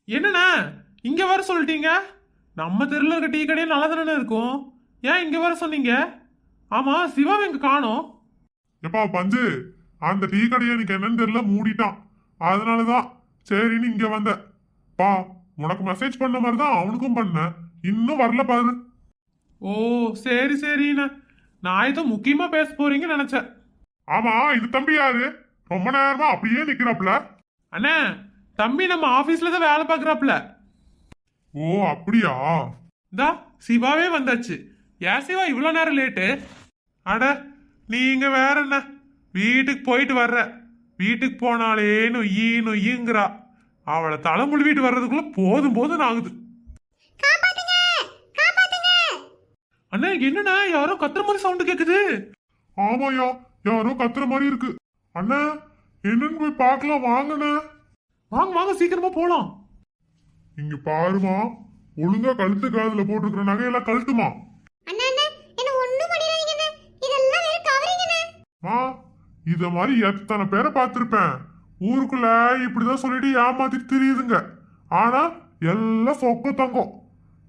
என்னண்ணா இங்க வர சொல்லிட்டீங்க? நம்ம தெருல இருக்க டீ கடையே நல்லா தானே இருக்கும். ஏன் இங்க வர சொன்னீங்க? ஆமா, சிவா எங்க காணோம்? எப்பா பஞ்சு, அந்த டீ கடையை எனக்கு என்னன்னு தெரியல மூடிட்டான். அதனாலதான் சரின்னு இங்க வந்தேன். பா, உனக்கு மெசேஜ் பண்ண மாதிரி தான் அவனுக்கும் பண்ணேன். இன்னும் வரல பாரு. ஓ, சரி சரிண்ணா. நான் ஏதோ முக்கியமா பேச போறீங்கன்னு நினைச்சேன். ஆமா, இது தம்பி யாரு? ரொம்ப நேரமா அப்படியே நிக்கிறாப்ல. அண்ணா, தம்பி நம்ம ஆபீஸ்ல தான் வேலை பார்க்கறாப்ல. ஓ அப்படியா? இந்தா சிவாவே வந்தாச்சு. ஏன் சிவா இவ்வளோ நேரம் லேட்டு? அட, நீங்க வேற என்ன, வீட்டுக்கு போயிட்டு வர்ற. வீட்டுக்கு போனாலே நொய்யி நொய்யுங்கிறா. அவளை தலை முழுவிட்டு வர்றதுக்குள்ள போதும் போதும் ஆகுது. அண்ணா என்னண்ணா, யாரோ கத்துற மாதிரி சவுண்டு கேக்குது. ஆமாயா, யாரோ கத்துற மாதிரி இருக்கு. அண்ணா, என்னன்னு போய் பார்க்கலாம் வாங்கண்ணே. வாங்க வாங்க, சீக்கிரமா போலாம். இங்க பாருமா, ஒழுங்கா கழுத்து காதுல போட்டுருக்கிற நகையெல்லாம் கழட்டுமா. மா, இத மாதிரி எத்தனை பேரை பார்த்திருப்பேன். ஊருக்குள்ள இப்படிதான் சொல்லிட்டு ஏமாத்திட்டு தெரியுதுங்க. ஆனா எல்லாம் சொக்க தங்கம்.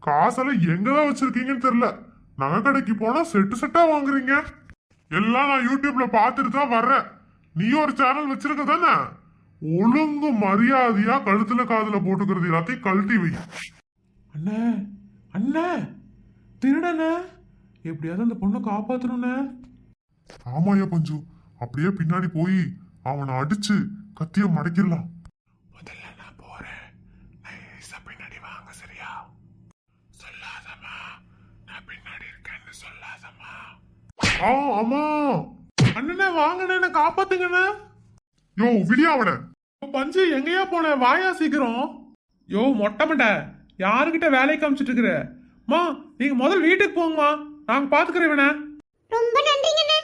காசெல்லாம் எங்கதான் வச்சிருக்கீங்கன்னு தெரியல. நகை கடைக்கு போனா செட்டு செட்டா வாங்குறீங்க. எல்லாம் நான் யூடியூப்ல பார்த்துட்டு தான் வர்றேன். நீ ஒரு சேனல் வச்சிருக்க தானே? ஒழுங்கு மரியாதையா கழுத்துல காதுல போட்டுக்கிறது எல்லாத்தையும் கழட்டி வை. அண்ணே அண்ணே, திருடண்ணே, எப்படியாவது அந்த பொண்ணை காப்பாத்தணுண்ணே. ஆமாயா பஞ்சு, அப்படியே பின்னாடி போய் அவனை அடிச்சு கத்திய மடக்கிடலாம். முதல்ல நான் போறேன், நைஸா பின்னாடி வாங்க, சரியா? சொல்லாதம்மா, நான் பின்னாடி இருக்கேன்னு சொல்லாதம்மா. ஆமா. அண்ணனே வாங்கண்ணே, என்ன காப்பாத்துங்கண்ணே. யோ விடியா அவனை. பஞ்சு எங்கேயா போன? வாயா சீக்கிரம். யோ மொட்டை மண்டை, யாருக்கிட்ட வேலையை காமிச்சிட்டு இருக்கிற? மா, நீங்க முதல் வீட்டுக்கு போங்கம்மா, நாங்க பாத்துக்கிறேன் இவனை. ரொம்ப நன்றிங்கண்ணே.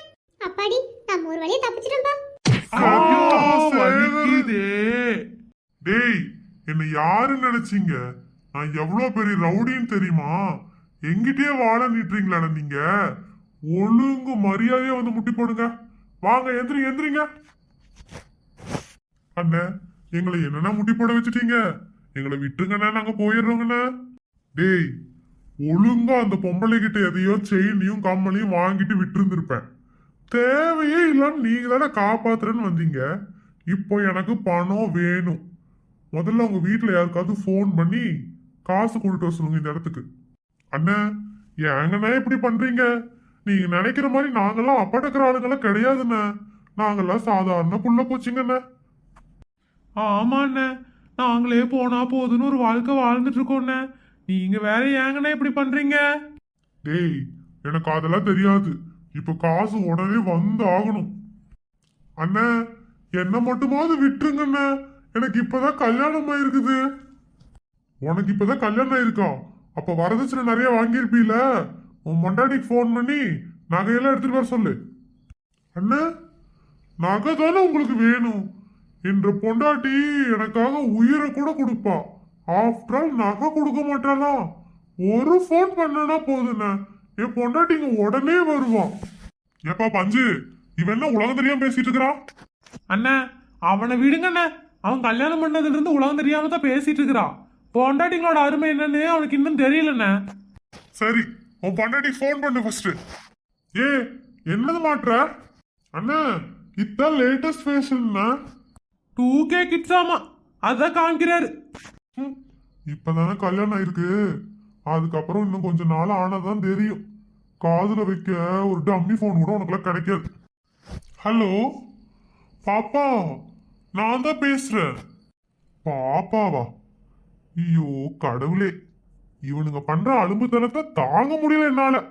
அப்பாடி, நம்ம ஒரு வழியா தப்பிச்சிட்டோம்பா. வலிக்குதே. டேய், என்ன யாருன்னு நினைச்சீங்க? நான் எவ்வளவு பெரிய ரவுடின்னு தெரியுமா? எங்கிட்டயே வாழ நீட்டுறீங்களா நீங்க? ஒழுங்கு மரியாதையா வந்து முட்டி போடுங்க. வாங்க, எந்திரிங்க எந்திரிங்க. அண்ணே, எங்களை என்னன்னா முட்டி போட வச்சுட்டீங்க? எங்களை விட்டுருங்கண்ணே, நாங்க போயிடுறோங்கண்ணே. டேய், ஒழுங்கா அந்த பொம்பளை கிட்ட எதையோ செயினையும் கம்மலையும் வாங்கிட்டு விட்டு இருந்திருப்பேன். தேவையே இல்லாம நீங்க தானே காப்பாத்துறேன்னு வந்தீங்க. இப்போ எனக்கு பணம் வேணும். முதல்ல உங்க வீட்டுல யாருக்காவது ஃபோன் பண்ணி காசு கொண்டுட்டு வர சொல்லுங்க இந்த இடத்துக்கு. அண்ணா, ஏங்கண்ணா இப்படி பண்றீங்க? நீங்க நினைக்கிற மாதிரி நாங்கெல்லாம் அப்படக்கிற ஆளுங்கெல்லாம் கிடையாதுண்ணே. நாங்கெல்லாம் சாதாரண புள்ள போச்சுங்கண்ணே. ஆமாண்ணே, நாங்களே போனா போதுன்னு ஒரு வாழ்க்கை வாழ்ந்துட்டு இருக்கோண்ணே. நீங்க வேற ஏங்கண்ணே இப்படி பண்றீங்க? டேய், எனக்கு அதெல்லாம் தெரியாது. இப்ப காசு உடனே வந்து ஆகணும். அண்ணா, என்ன மட்டுமாவது விட்டுருங்கண்ணா. எனக்கு இப்பதான் கல்யாணம் ஆயிருக்குது. உனக்கு இப்பதான் கல்யாணம் ஆயிருக்கா? அப்ப வரதட்சணை நிறைய வாங்கியிருப்பீல. உன் மண்டாடிக்கு ஃபோன் பண்ணி நகையெல்லாம் எடுத்துட்டு வர சொல்லு. அண்ணா, நகை தானே உங்களுக்கு வேணும். என்ற பொண்டாட்டி எனக்காக உயிரை கூட கொடுப்பா. ஆஃப்டர் ஆல் நகை கொடுக்க மாட்டாளா? ஒரு ஃபோன் பண்ணனா போதுண்ணே, என் பொண்டாட்டிங்க உடனே வருவான். ஏப்பா பஞ்சு, இவன் என்ன உலகம் தெரியாம பேசிட்டு இருக்கிறான்? அண்ணா, அவனை விடுங்கண்ணே. அவன் கல்யாணம் பண்ணதுல இருந்து உலகம் தெரியாம தான் பேசிட்டு இருக்கிறான். பொண்டாட்டிங்களோட அருமை என்னன்னு அவனுக்கு இன்னும் தெரியலண்ணே. சரி, உன் பொண்டாட்டி ஃபோன் பண்ணு ஃபர்ஸ்ட். ஏ, என்னது மாற்ற? அண்ணா, இதான் லேட்டஸ்ட் ஃபேஷன்னா. 2K கிட்ஸ் ஆமா, அதான் காமிக்கிறாரு. இப்பதானே கல்யாணம் ஆயிருக்கு. அதுக்கப்புறம் இன்னும் கொஞ்ச நாள் ஆனாதான் தெரியும். காதுல வைக்க ஒரு டம்மி போன் கூட உனக்குலாம் கிடைக்காது. ஹலோ பாப்பா, நான் தான் பேசுறேன். பாப்பாவா? ஐயோ கடவுளே, இவனுங்க பண்ற அலும்புத்தனத்தை தாங்க முடியல என்னால.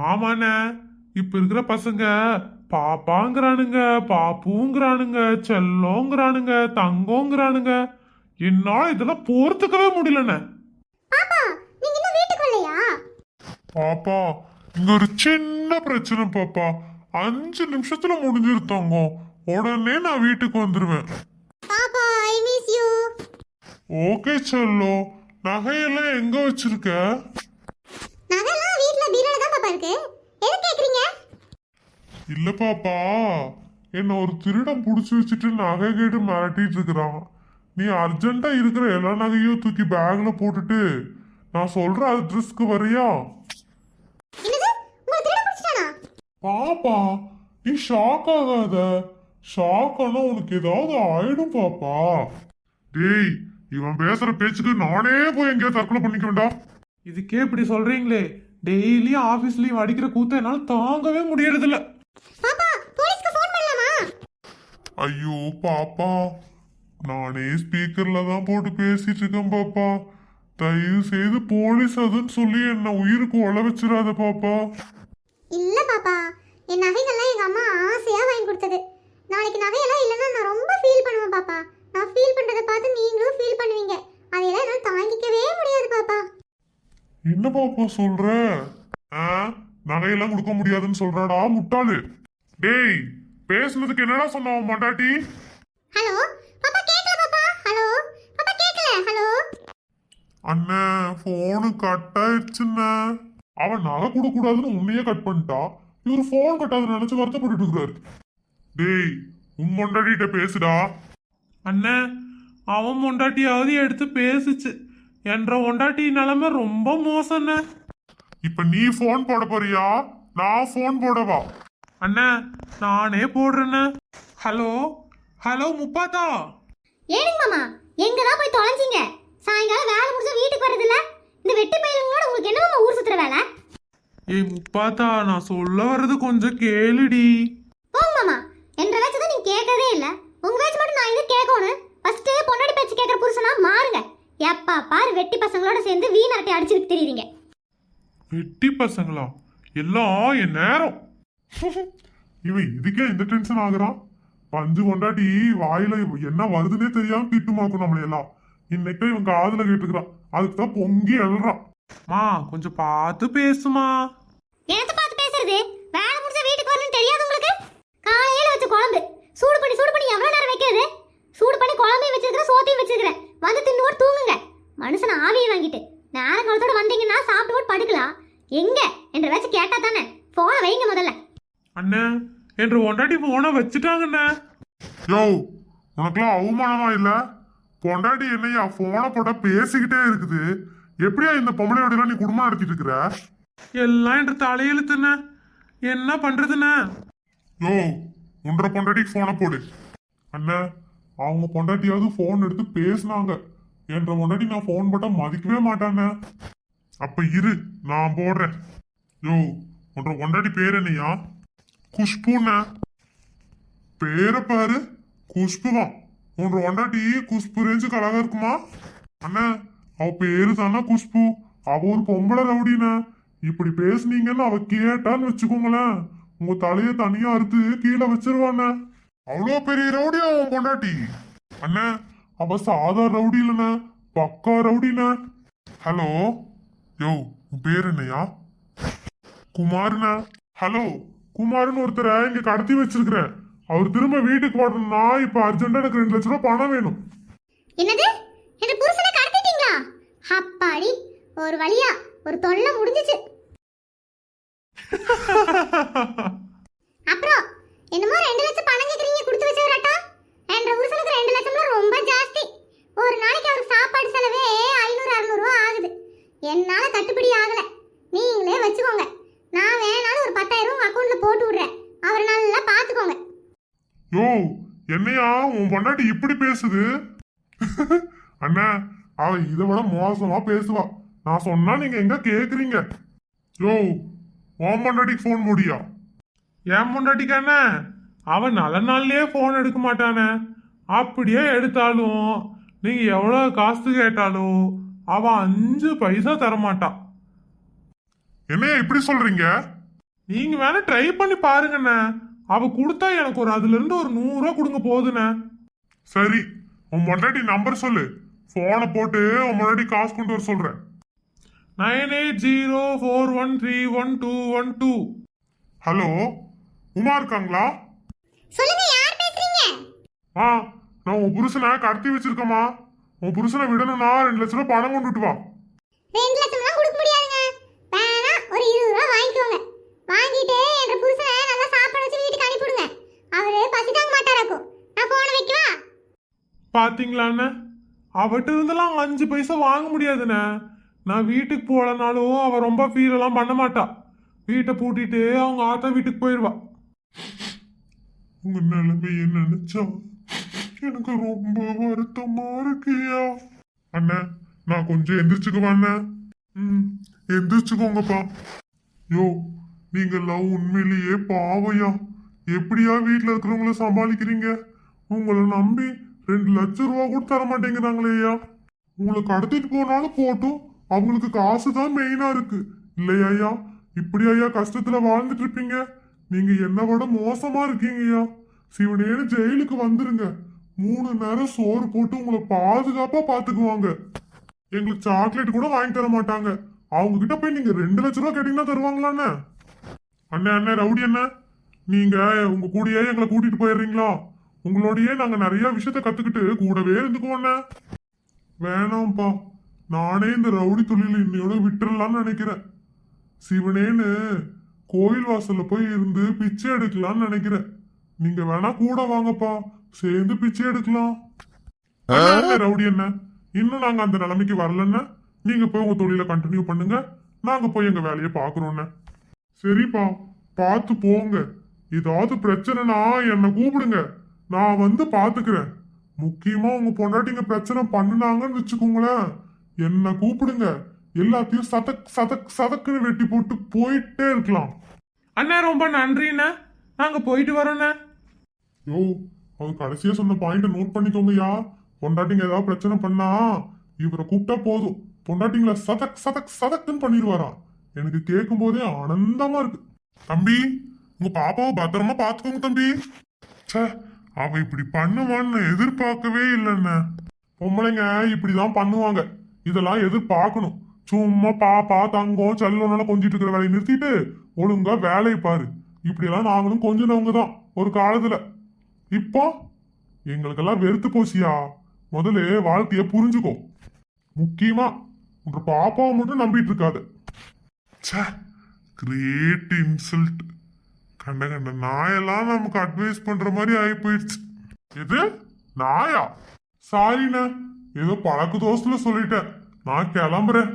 ஆமாண்ணே, இப்ப இருக்கிற பசங்க பாப்பாங்கிறானுங்க, பாப்புங்கிறானுங்க, செல்லோங்கிறானுங்க, தங்கோங்கிறானுங்க. என்னால இதெல்லாம் பொறுத்துக்கவே முடியலண்ணே. பாப்பா, நீங்க இன்னும் வீட்டுக்கு வரலையா? பாப்பா, இங்க ஒரு சின்ன பிரச்சனை பாப்பா. 5 நிமிஷத்துல முடிஞ்சிருத்தாங்க. உடனே நான் வீட்டுக்கு வந்துருவேன். பாப்பா, I miss you. Okay Cello, நகையெல்லாம் எங்க வச்சிருக்க? நகைலாம் வீட்ல பீரோல தான் பாப்பா இருக்கு. எதுக்கு கேக்குறீங்க? இல்ல பாப்பா, என்ன ஒரு திருடன் புடிச்சு வச்சுட்டு நகை கேட்டு மிரட்டிட்டு இருக்கிறான். நீ அர்ஜென்ட்டா இருக்கிற எல்லா நகையும் தூக்கி பேக்ல போட்டுட்டு நான் சொல்ற அட்ரஸ்க்கு வரியா? என்னது உங்களை திருட பிடிச்சிட்டானா? பாப்பா நீ ஷாக் ஆகாத. ஷாக் ஆனா உனக்கு ஏதாவது ஆயிடும் பாப்பா. டேய் இவன் பேசுற பேச்சுக்கு நானே போய் எங்கேயா தற்கொலை பண்ணிக்க வேண்டாம். இதுக்கே இப்படி சொல்றீங்களே, டெய்லியும் ஆபீஸ்லயும் அடிக்கிற கூத்த என்னால தாங்கவே முடியறதில்ல. பாப்பா போலீஸ்க்கு ஃபோன் பண்ணலாமா? ஐயோ பாப்பா நானே ஸ்பீக்கர்ல தான் போட்டு பேசிட்டு இருக்கேன் பாப்பா. தயவு செய்து போலீஸ் அதுன்னு சொல்லி என்ன உயிருக்கு ஒல வச்சிடாத பாப்பா. இல்ல பாப்பா, என் நகைகள்லாம் எங்க அம்மா ஆசையா வாங்கி கொடுத்தது. நாளைக்கு நகையெல்லாம் இல்லைன்னா நான் ரொம்ப ஃபீல் பண்ணுவேன் பாப்பா. நான் ஃபீல் பண்றதை பார்த்து நீங்களும் ஃபீல் பண்ணுவீங்க. அதையெல்லாம் என்னால தாங்கிக்கவே முடியாது பாப்பா. என்ன பாப்பா சொல்ற? நகையெல்லாம் கொடுக்க முடியாதுன்னு சொல்றாடா முட்டாளு. டேய் பேசுனதுக்கு என்னடா சொன்ன உன் மண்டாட்டி? ஹலோ பாப்பா கேக்கல பாப்பா. ஹலோ பாப்பா கேக்கல. ஹலோ அண்ணே போனு கட் ஆயிடுச்சுண்ணே. அவன் நகை கொடுக்க கூடாதுன்னு உன்னையே கட் பண்ணிட்டா. இவர் போன் கட்டாதுன்னு நினைச்சு வருத்தப்பட்டு இருக்காரு. டேய் உன் மண்டாட்டிட்ட பேசுடா. அண்ணே, அவன் பொண்டாட்டியாவது எடுத்து பேசுச்சு. என்ற பொண்டாட்டி நிலைமை ரொம்ப மோசம்ண்ணே. இப்ப நீ போன் போட போறியா நான் போன் போடவா? அண்ணே நானே போடுறேண்ணே. ஹலோ ஹலோ முப்பாத்தா. ஏனுங்க மாமா, எங்க தான் போய் தொலைஞ்சீங்க? சாயங்காலம் வேலை முடிஞ்ச வீட்டுக்கு வரதில்ல. இந்த வெட்டி பயிலுங்களோட உங்களுக்கு என்ன மாமா ஊர் சுத்துற வேலை? ஏய் முப்பாத்தா, நான் சொல்ல வர்றது கொஞ்சம் கேளுடி. போங்க மாமா, என்ற பேச்சு தான் நீங்க கேட்கறதே இல்ல. உங்க பேச்சு மட்டும் நான் இது கேட்கணும். ஃபர்ஸ்ட் பொண்டாடி பேச்சு கேட்கற புருஷனா மாறுங்க. எப்பா பாரு வெட்டி பசங்களோட சேர்ந்து வீணாட்டி அடிச்சுட்டு தெரியுறீங்க. வெட்டி பசங்களா? எல்லாம் என் நேரம். இவன் இதுக்கே இந்த டென்ஷன் ஆகுறான். பஞ்சு கொண்டாட்டி வாயில என்ன வருதுன்னே தெரியாம திட்டுமாக்கும் நம்மள எல்லாம். இன்னைக்கு இவன் காதுல கேட்டுக்கிறான். அதுக்கு தான் பொங்கி எழுறான். மா கொஞ்சம் பார்த்து பேசுமா. என்னத்த பார்த்து பேசுறது? வேலை முடிஞ்ச வீட்டுக்கு வரணும்னு தெரியாது உங்களுக்கு? காலையில வச்ச குழம்பு சூடு பண்ணி எவ்வளவு நேரம் வைக்கிறது? சூடு பண்ணி குழம்பையும் வச்சிருக்கிறேன், சோத்தையும் வச்சிருக்கிறேன். வந்து தின்னு போட்டு தூங்குங்க. மனுஷன் ஆவியை வாங்கிட்டு நேரம் காலத்தோட வந்தீங்கன்னா சாப்பிட்டு போட்டு படுக்கலாம். எங்க என்ற வச்சு கேட்டா தானே போன வைங்க முதல்ல. அண்ணே என்ற பொண்டாட்டி போன வச்சுட்டாங்கண்ணே. யோ உனக்குலாம் அவமானமா இல்ல? பொண்டாட்டி என்னையா போனை போட்டா பேசிக்கிட்டே இருக்குது. எப்படியா இந்த பொம்பளையோட நீ குடும்பம் நடத்திட்டு இருக்கிற? எல்லாம் என்ற தலையெழுத்துண்ணே. என்ன பண்றதுண்ணே? யோ உன்ற பொண்டாட்டிக்கு போனை போடு. அண்ணா அவங்க பொண்டாட்டியாவது போன் எடுத்து பேசினாங்க. என்ற பொண்டாட்டி நான் போன் போட்டா மதிக்கவே மாட்டானே. அப்ப இரு நான் போடுறேன். யோ உன்ற பொண்டாட்டி பேர் என்னையா? குஷ்புண்ண. பேரை பாரு குஷ்புதான். உன்ற பொண்டாட்டி குஷ்பு ரேஞ்சுக்கு அழகா இருக்குமா? அண்ணா அவ பேரு தானே குஷ்பு. அவ ஒரு பொம்பளை ரவுடின. இப்படி பேசுனீங்கன்னு அவ கேட்டான்னு வச்சுக்கோங்களேன், உங்க தலைய தனியா அறுத்து கீழே வச்சிருவாண்ண. அவ்வளோ பெரிய ரவுடியா அவன் பொண்டாட்டி. அண்ணா அவ சாதா ரவுடி இல்லைண்ண, பக்கா ரவுடிண்ண. ஹலோ யோ உன் பேர் என்னையா? குமார்ண்ணா. ஹலோ குமார்னு ஒருத்தரை இங்க கடத்தி வச்சிருக்கிறேன். அவர் திரும்ப வீட்டுக்கு வரணும்னா இப்ப அர்ஜென்டா எனக்கு 2 லட்சம் ரூபாய் பணம் வேணும். என்னது? என்ற புருஷனை கடத்திட்டீங்களா? அப்பாடி ஒரு வழியா ஒரு தொல்லை முடிஞ்சிச்சு. அப்புறம் என்னமோ 2 லட்சம் பணம் கேக்குறீங்க, கொடுத்து வச்சவராட்டா? என்ற புருஷனுக்கு 2 லட்சம்லாம் ரொம்ப ஜாஸ்தி. ஒரு நாளைக்கு அவர் சாப்பாடு செலவே 500-600 ரூபாய் ஆகுது. என்னால கட்டுப்படி ஆகல. நீங்களே வச்சுக்கோங்க. நான் வேணாலும் ஒரு 10,000 உங்க அக்கௌண்ட்ல போட்டு விடுறேன். அவரை நல்லா பாத்துக்கோங்க. யோ என்னையா உன் பொண்டாட்டி இப்படி பேசுது? அண்ணா அவ இதை விட மோசமா பேசுவா. நான் சொன்னா நீங்க எங்க கேக்குறீங்க? யோ உன் பொண்டாட்டிக்கு போன் முடியா? என் பொண்டாட்டிக்கானே அவன் நல்ல நாள்லயே போன் எடுக்க மாட்டானே. அப்படியே எடுத்தாலும் நீங்க எவ்வளவு காசு கேட்டாலும் அவன் 5 பைசா தரமாட்டான். என்னையா இப்படி சொல்றீங்க? நீங்க வேணா ட்ரை பண்ணி பாருங்கண்ணே. அவ கொடுத்தா எனக்கு அதுல இருந்து ஒரு 100 ரூபா கொடுங்க போதுண்ணே. சரி உன் பொண்டாட்டி நம்பர் சொல்லு. போனை போட்டு உன் பொண்டாட்டி காசு கொண்டு வர சொல்றேன். 9804131212. ஹலோ உமா இருக்காங்களா? சொல்லுங்க, யார் பேசுறீங்க? நான் உன் புருஷனை கடத்தி வச்சிருக்கேம்மா. உன் புருஷனை விடணும்னா 2 லட்சம் ரூபாய் பணம் கொண்டுட்டு வா. 2 லட்சம்லாம் கொடுக்க முடியாதுங்க. வேணா ஒரு 20 ரூபா வாங்கிக்கோங்க. வாங்கிட்டு என்ற புருஷனை நல்லா சாப்பாடு வச்சு வீட்டுக்கு அனுப்பிடுங்க. அவரு பசி தாங்க மாட்டாராக்கும். நான் போனை வைக்கவா? பாத்தீங்களாண்ணே, அவட்ட இருந்தெல்லாம் 5 பைசா வாங்க முடியாதுண்ணே. நான் வீட்டுக்கு போலனாலும் அவ ரொம்ப ஃபீல் எல்லாம் பண்ண மாட்டா. வீட்டை பூட்டிட்டு அவங்க ஆத்தா வீட்டுக்கு போயிடுவா. உங்க நிலைமைய நினைச்சா எனக்கு ரொம்ப வருத்தமா இருக்கியா. அண்ணா நான் கொஞ்சம் எந்திரிச்சுக்குவேன் அண்ணா. எந்திரிச்சுக்கோங்கப்பா. யோ நீங்கெல்லாம் உண்மையிலேயே பாவையா. எப்படியா வீட்டுல இருக்கிறவங்கள சமாளிக்கிறீங்க? உங்களை நம்பி 2 லட்சம் ரூபா கூட தர மாட்டேங்கிறாங்களேயா. உங்களை கடத்திட்டு போனாலும் போட்டும், அவங்களுக்கு காசு தான் மெயினா இருக்கு இல்லையா? இப்படி ஐயா கஷ்டத்துல வாழ்ந்துட்டு இருப்பீங்க. நீங்க என்னை விட மோசமா இருக்கீங்கய்யா. சிவனேன்னு ஜெயிலுக்கு வந்துருங்க. 3 நேரம் சோறு போட்டு உங்களை பாதுகாப்பா பாத்துக்குவாங்க. எங்களுக்கு சாக்லேட் கூட வாங்கி தர மாட்டாங்க. அவங்க கிட்ட போய் நீங்க 2 லட்சம் ரூபா கேட்டீங்கன்னா தருவாங்களாண்ணே? அண்ணே அண்ணே ரவுடி அண்ணே, நீங்க உங்க கூடயே எங்களை கூட்டிட்டு போயிடுறீங்களா? உங்களோடயே நாங்க நிறைய விஷயத்த கத்துக்கிட்டு கூடவே இருந்துக்குவோண்ணே. வேணாம்ப்பா, நானே இந்த ரவுடி தொழில இன்னையோட விட்டுறலாம்னு நினைக்கிறேன். சிவனேன்னு கோயில் வாசல்ல போய் இருந்து பிச்சை எடுக்கலாம்னு நினைக்கிறேன். நீங்க வேணா கூட வாங்கப்பா, சேர்ந்து பிச்சை எடுக்கலாம். ரவுடி என்ன, இன்னும் நாங்க அந்த நிலைமைக்கு வரலன்னா நீங்க போய் உங்க தொழில கண்டினியூ பண்ணுங்க. நாங்க போய் எங்க வேலையை பாக்குறோம்னு. சரிப்பா, பார்த்து போங்க. ஏதாவது பிரச்சனைனா என்னை கூப்பிடுங்க, நான் வந்து பாத்துக்கிறேன். முக்கியமா உங்க பொண்டாட்டிங்க பிரச்சனை பண்ணுனாங்கன்னு வச்சுக்கோங்களேன், என்ன கூப்பிடுங்க. எல்லாத்தையும் சதக் சதக் சதக்குன்னு வெட்டி போட்டு போயிட்டே இருக்கலாம். அண்ணா ரொம்ப நன்றிண்ணே, நாங்க போயிட்டு வரோண்ணே. யோ அது கடைசியா சொன்ன பாயிண்ட நோட் பண்ணிக்கோங்கயா. பொண்டாட்டிங்க ஏதாவது பிரச்சனை பண்ணா இவரை கூப்பிட்டா போதும், பொண்டாட்டிங்கள சதக் சதக் சதக்குன்னு பண்ணிடுவாராம். எனக்கு கேட்கும் போதே ஆனந்தமா இருக்கு. தம்பி உங்க பாப்பாவை பத்திரமா பாத்துக்கோங்க தம்பி. ச்சே, அவ இப்படி பண்ணுவான்னு எதிர்பார்க்கவே இல்லைண்ண. பொம்பளைங்க இப்படிதான் பண்ணுவாங்க, இதெல்லாம் எதிர்பார்க்கணும். சும்மா பாப்பா தங்கம் செல்லோனால கொஞ்சிட்டு இருக்கிற வேலையை நிறுத்திட்டு ஒழுங்கா வேலையை பாரு. இப்படியெல்லாம் நாங்களும் கொஞ்சினவங்க தான் ஒரு காலத்துல. இப்போ எங்களுக்கெல்லாம் வெறுத்து போச்சியா. முதல்ல வாழ்க்கைய புரிஞ்சுக்கோ. முக்கியமா உங்க பாப்பாவை மட்டும் நம்பிட்டு இருக்காது. Great insult. கண்ட கண்ட நாயெல்லாம் நமக்கு அட்வைஸ் பண்ற மாதிரி ஆகி போயிடுச்சு. எது நாயா? சாரிண்ண, ஏதோ பழக்க தோசத்துல சொல்லிட்டேன். நான் கிளம்புறேன்.